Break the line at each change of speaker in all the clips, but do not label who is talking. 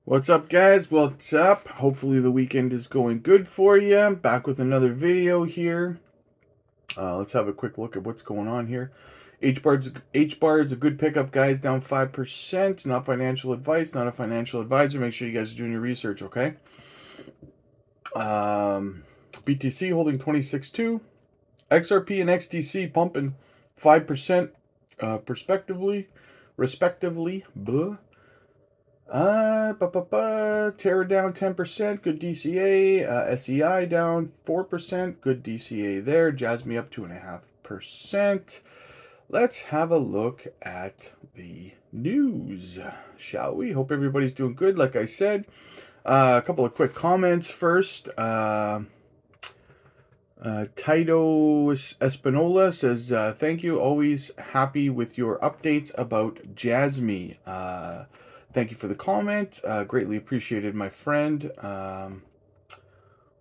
What's up, guys? What's up? Hopefully the weekend is going good for you. Back with another video here. Let's have a quick look at what's going on here. H bar is a good pickup, guys. Down 5%. Not financial advice. Not a financial advisor. Make sure you guys are doing your research, okay? BTC holding 26.2. XRP and XDC pumping 5% respectively. Blah. Terra down 10%, good DCA. SEI down 4%, good DCA there. Jasmy up 2.5%. Let's have a look at the news, shall we? Hope everybody's doing good. Like I said, a couple of quick comments first. Tito Espinola says, thank you. Always happy with your updates about Jasmy. Thank you for the comment. Greatly appreciated, my friend.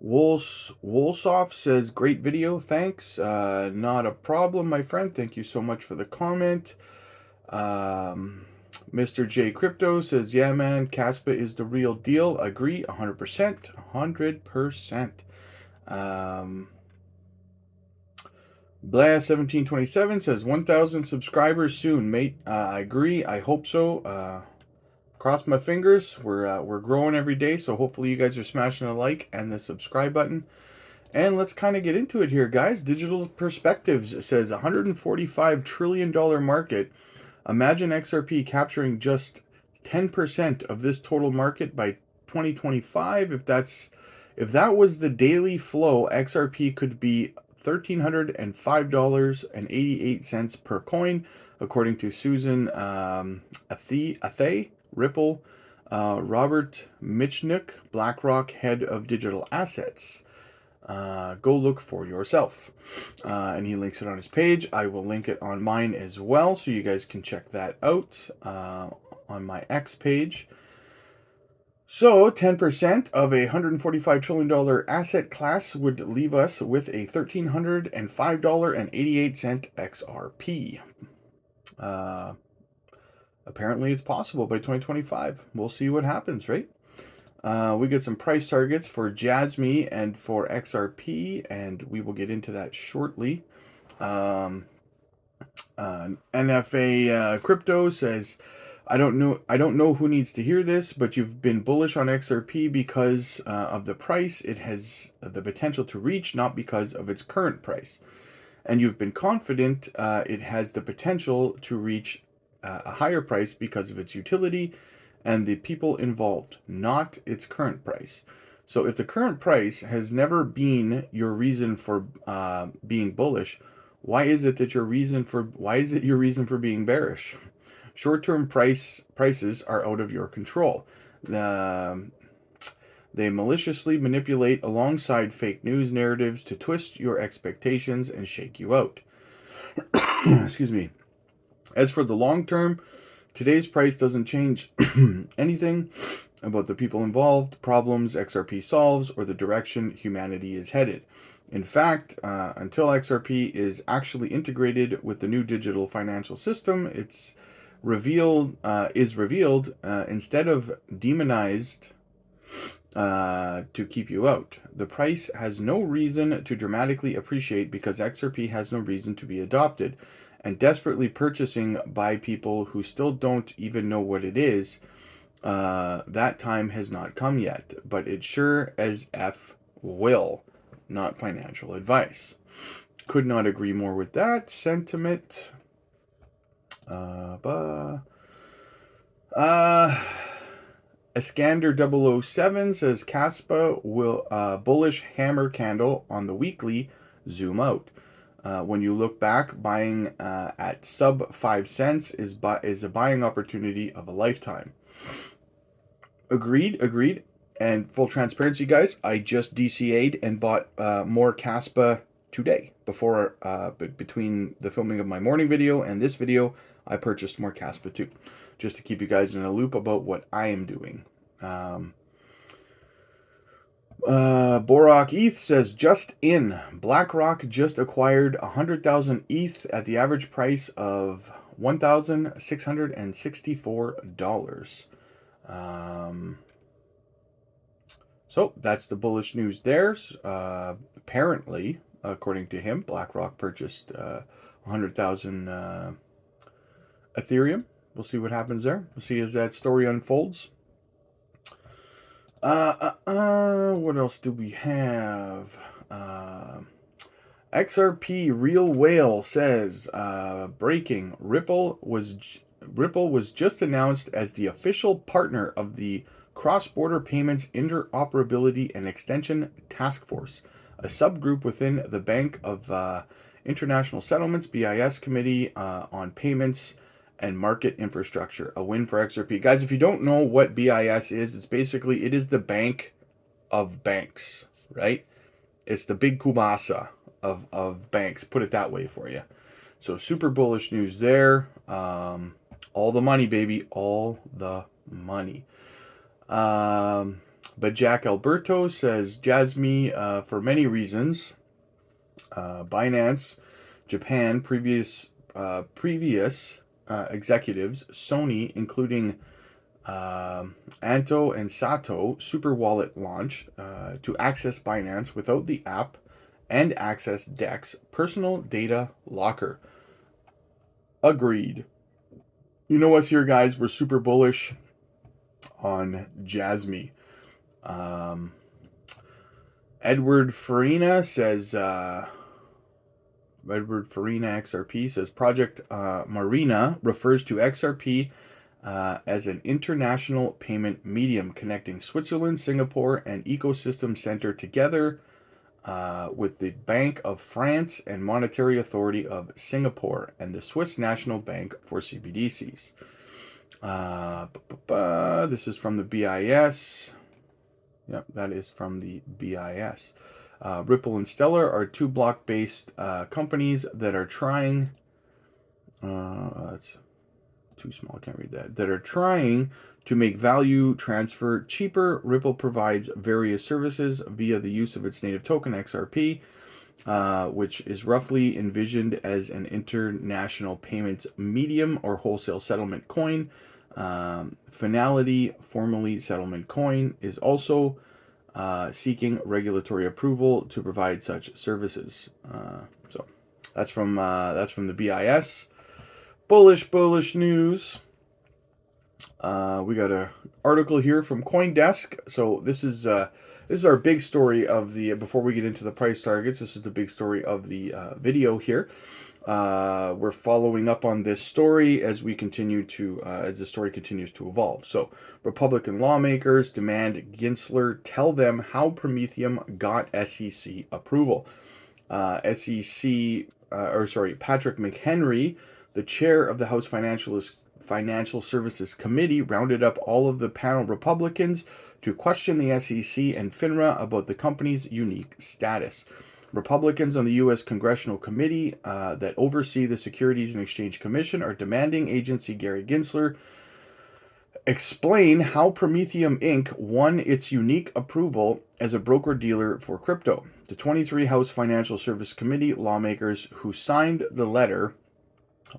Wolsoff says, great video. Thanks. Not a problem, my friend. Thank you so much for the comment. Mr. J Crypto says, yeah, man, Caspa is the real deal. Agree, 100%. 100%. Blast1727 says 1,000 subscribers soon, mate. I agree. I hope so. Cross my fingers. We're growing every day, so hopefully you guys are smashing the like and the subscribe button. And let's kind of get into it here, guys. Digital Perspectives says $145 trillion market. Imagine XRP capturing just 10% of this total market by 2025. If that was the daily flow, XRP could be $1,305.88 per coin, according to Susan Athay, Ripple, Robert Michnick, BlackRock head of digital assets. Go look for yourself. And he links it on his page. I will link it on mine as well, so you guys can check that out on my X page. So 10% of a $145 trillion asset class would leave us with a $1,305.88 XRP. Apparently it's possible by 2025. We'll see what happens, right? We get some price targets for Jasmy and for XRP, and we will get into that shortly. NFA Crypto says, I don't know who needs to hear this, but you've been bullish on XRP because of the price it has the potential to reach, not because of its current price. And you've been confident it has the potential to reach a higher price because of its utility and the people involved, not its current price. So if the current price has never been your reason for being bullish, why is it your reason for being bearish? Short-term prices are out of your control. They maliciously manipulate alongside fake news narratives to twist your expectations and shake you out. Excuse me. As for the long term, today's price doesn't change anything about the people involved, problems XRP solves, or the direction humanity is headed. In fact, until XRP is actually integrated with the new digital financial system, it's revealed instead of demonized to keep you out. The price has no reason to dramatically appreciate because XRP has no reason to be adopted, and desperately purchasing by people who still don't even know what it is. That time has not come yet, but it sure as F will. Not financial advice. Could not agree more with that sentiment. Iskander007 says Caspa will bullish hammer candle on the weekly zoom out. When you look back, buying at sub 5 cents is a buying opportunity of a lifetime. Agreed. And full transparency, guys, I just DCA'd and bought more Caspa today. Between the filming of my morning video and this video, I purchased more Caspa too, just to keep you guys in a loop about what I am doing. Borak ETH says, just in. BlackRock just acquired 100,000 ETH at the average price of $1,664. So that's the bullish news there. Apparently, according to him, BlackRock purchased 100,000 Ethereum. We'll see what happens there. We'll see as that story unfolds. What else do we have? XRP Real Whale says, breaking, Ripple was just announced as the official partner of the Cross-Border Payments Interoperability and Extension Task Force, a subgroup within the Bank of International Settlements (BIS) Committee on Payments and Market Infrastructure. A win for XRP. Guys, if you don't know what BIS is, it is the bank of banks, right? It's the big kubasa of banks, put it that way for you. So super bullish news there. All the money, baby, all the money. But Jack Alberto says, Jasmy, for many reasons, Binance, Japan, previous executives, Sony, including Anto and Sato Super Wallet launch to access Binance without the app and access DEX personal data locker. Agreed. You know us here, guys. We're super bullish on Jasmy. Edward Farina says, Edward Farina XRP says, Project Marina refers to XRP as an international payment medium connecting Switzerland, Singapore, and ecosystem center together with the Bank of France and Monetary Authority of Singapore and the Swiss National Bank for CBDCs. This is from the BIS. Yep, that is from the BIS. Ripple and Stellar are two block-based companies that are trying. That's too small. I can't read that. That are trying to make value transfer cheaper. Ripple provides various services via the use of its native token XRP, which is roughly envisioned as an international payments medium or wholesale settlement coin. Finality, formerly Settlement Coin, is also seeking regulatory approval to provide such services. So that's from the BIS. Bullish news. We got an article here from CoinDesk. So this is our big story of the. Before we get into the price targets, this is the big story of the video here. We're following up on this story as we continue to as the story continues to evolve. So, Republican lawmakers demand Gensler tell them how Prometheum got SEC approval. Patrick McHenry, the chair of the House Financial Services Committee, rounded up all of the panel Republicans to question the SEC and FINRA about the company's unique status. Republicans on the U.S. Congressional Committee that oversee the Securities and Exchange Commission are demanding agency Gary Gensler explain how Prometheum Inc. won its unique approval as a broker-dealer for crypto. The 23 House Financial Service Committee lawmakers who signed the letter,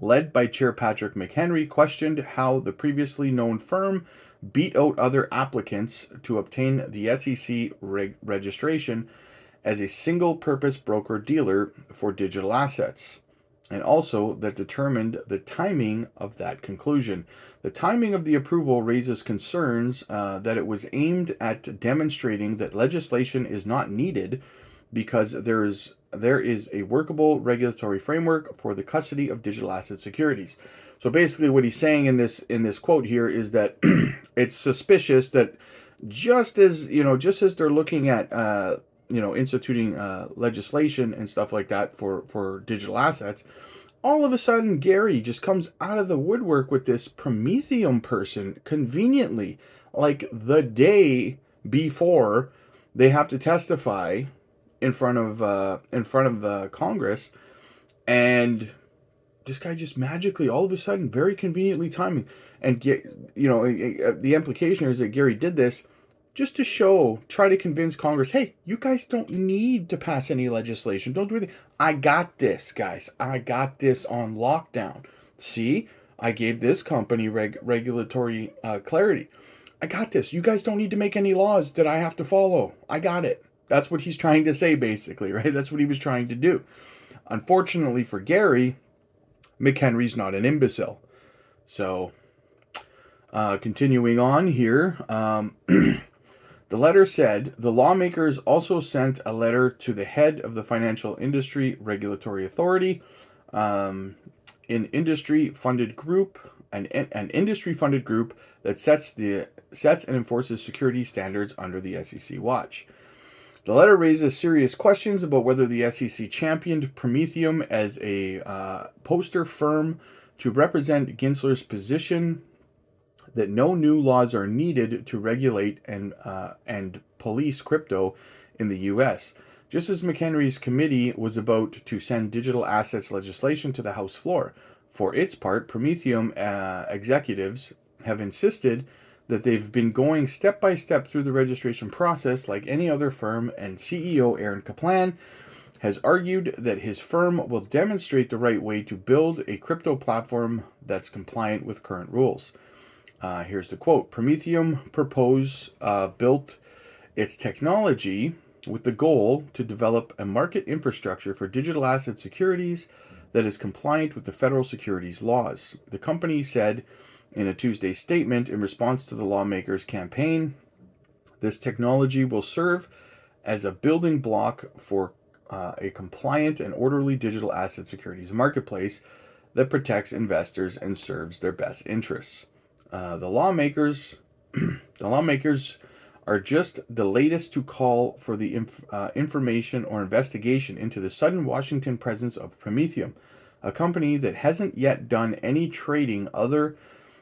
led by Chair Patrick McHenry, questioned how the previously known firm beat out other applicants to obtain the SEC registration as a single-purpose broker-dealer for digital assets, and also that determined the timing of that conclusion. The timing of the approval raises concerns that it was aimed at demonstrating that legislation is not needed because there is a workable regulatory framework for the custody of digital asset securities. So basically what he's saying in this quote here is that it's suspicious that just as they're looking at instituting legislation and stuff like that for digital assets, all of a sudden Gary just comes out of the woodwork with this Prometheum person conveniently, like the day before they have to testify in front of the Congress, and this guy just magically, all of a sudden, very conveniently timing, and the implication is that Gary did this just to try to convince Congress, hey, you guys don't need to pass any legislation. Don't do anything. I got this, guys. I got this on lockdown. See, I gave this company regulatory clarity. I got this. You guys don't need to make any laws that I have to follow. I got it. That's what he's trying to say, basically, right? That's what he was trying to do. Unfortunately for Gary, McHenry's not an imbecile. So, continuing on here, the letter said the lawmakers also sent a letter to the head of the Financial Industry Regulatory Authority, an industry-funded group, an industry-funded group that sets and enforces security standards under the SEC watch. The letter raises serious questions about whether the SEC championed Prometheum as a poster firm to represent Gensler's position that no new laws are needed to regulate and police crypto in the U.S. Just as McHenry's committee was about to send digital assets legislation to the House floor. For its part, Prometheum executives have insisted that they've been going step by step through the registration process like any other firm, and CEO Aaron Kaplan has argued that his firm will demonstrate the right way to build a crypto platform that's compliant with current rules. Here's the quote. Prometheum built its technology with the goal to develop a market infrastructure for digital asset securities that is compliant with the federal securities laws. The company said in a Tuesday statement in response to the lawmakers' campaign, this technology will serve as a building block for a compliant and orderly digital asset securities marketplace that protects investors and serves their best interests. The lawmakers are just the latest to call for the information or investigation into the sudden Washington presence of Prometheum, a company that hasn't yet done any trading. Other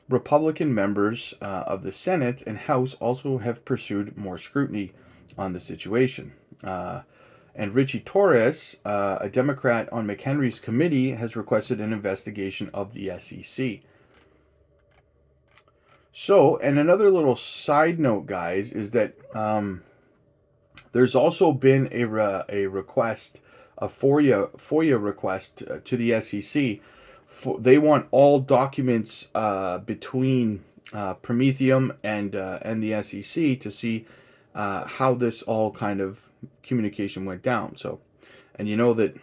Republican members of the Senate and House also have pursued more scrutiny on the situation. And Richie Torres, a Democrat on McHenry's committee, has requested an investigation of the SEC. So, and another little side note, guys, is that there's also been a request, a FOIA request to the SEC. They want all documents between Prometheum and the SEC to see how this all kind of communication went down. So, and you know that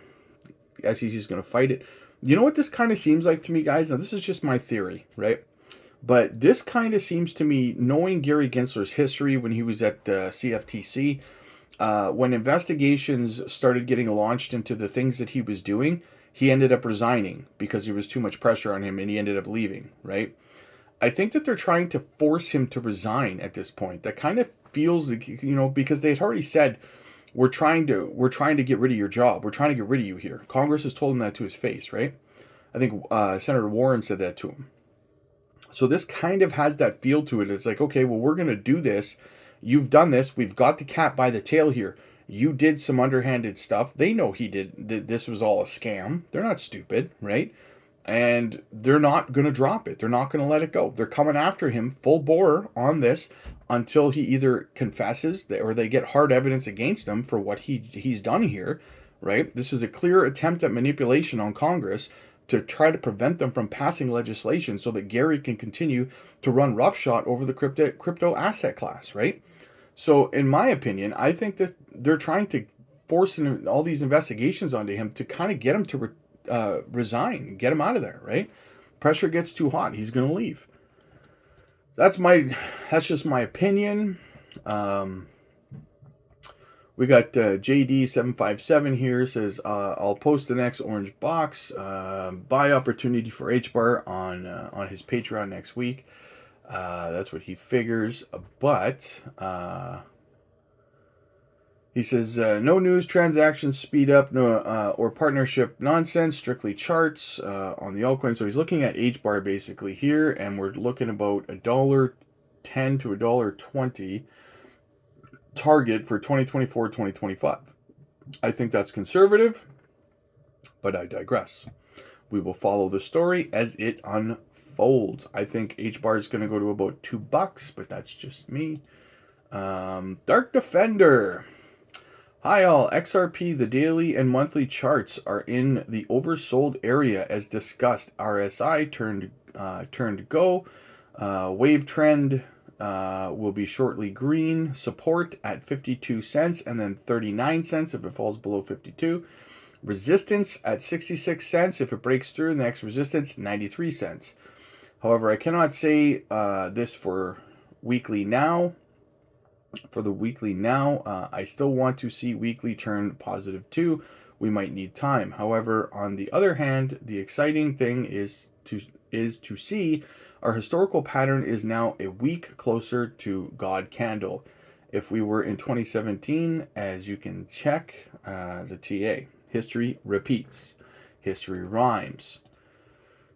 SEC is going to fight it. You know what this kind of seems like to me, guys? Now, this is just my theory, right? But this kind of seems to me, knowing Gary Gensler's history when he was at the CFTC, when investigations started getting launched into the things that he was doing, he ended up resigning because there was too much pressure on him and he ended up leaving, right? I think that they're trying to force him to resign at this point. That kind of feels like, because they had already said, we're trying to get rid of your job. We're trying to get rid of you here. Congress has told him that to his face, right? I think Senator Warren said that to him. So this kind of has that feel to it. It's like, okay, well, we're going to do this. You've done this. We've got the cat by the tail here. You did some underhanded stuff. They know this was all a scam. They're not stupid, right? And they're not going to drop it. They're not going to let it go. They're coming after him full bore on this until he either confesses or they get hard evidence against him for what he's done here, right? This is a clear attempt at manipulation on Congress to try to prevent them from passing legislation so that Gary can continue to run roughshod over the crypto asset class, right? So, in my opinion, I think that they're trying to force all these investigations onto him to kind of get him to resign, get him out of there, right? Pressure gets too hot, he's going to leave. That's just my opinion. We got JD757 here, says, I'll post the next orange box. Buy opportunity for HBAR on his Patreon next week. That's what he figures. But he says, no news, transactions speed up, or partnership nonsense, strictly charts on the altcoin. So he's looking at HBAR basically here, and we're looking about $1.10 to $1.20 target for 2024-2025. I think that's conservative, but I digress. We will follow the story as it unfolds. I think HBAR is going to go to about $2, but that's just me. Dark Defender. Hi all, XRP, the daily and monthly charts are in the oversold area as discussed. RSI turned go. Wave trend will be shortly green. Support at 52 cents and then 39 cents if it falls below 52. Resistance at 66 cents. If it breaks through, next resistance, 93 cents. However, I cannot say this for weekly now. For the weekly now, I still want to see weekly turn positive too. We might need time. However, on the other hand, the exciting thing is to see our historical pattern is now a week closer to God candle. If we were in 2017, as you can check the TA, history repeats, history rhymes.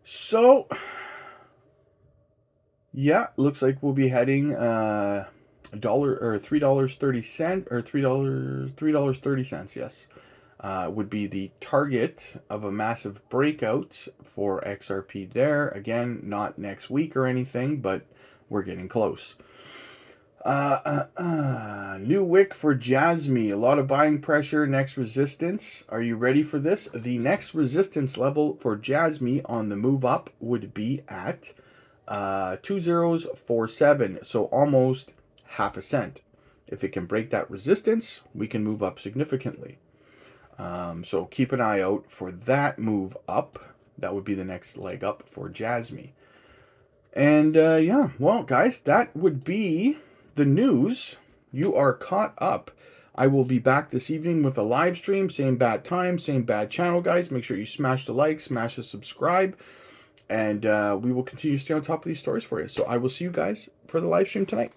So, yeah, looks like we'll be heading $1 or $3.30 or $3.30. Yes, would be the target of a massive breakout for XRP there. Again, not next week or anything, but we're getting close. New wick for Jasmy. A lot of buying pressure. Next resistance. Are you ready for this? The next resistance level for Jasmy on the move up would be at 2047. So almost half a cent. If it can break that resistance, we can move up significantly. So keep an eye out for that move up. That would be the next leg up for Jasmy. And yeah, well, guys, that would be the news. You are caught up. I will be back this evening with a live stream. Same bad time, same bad channel, guys. Make sure you smash the like, smash the subscribe. And we will continue to stay on top of these stories for you. So I will see you guys for the live stream tonight.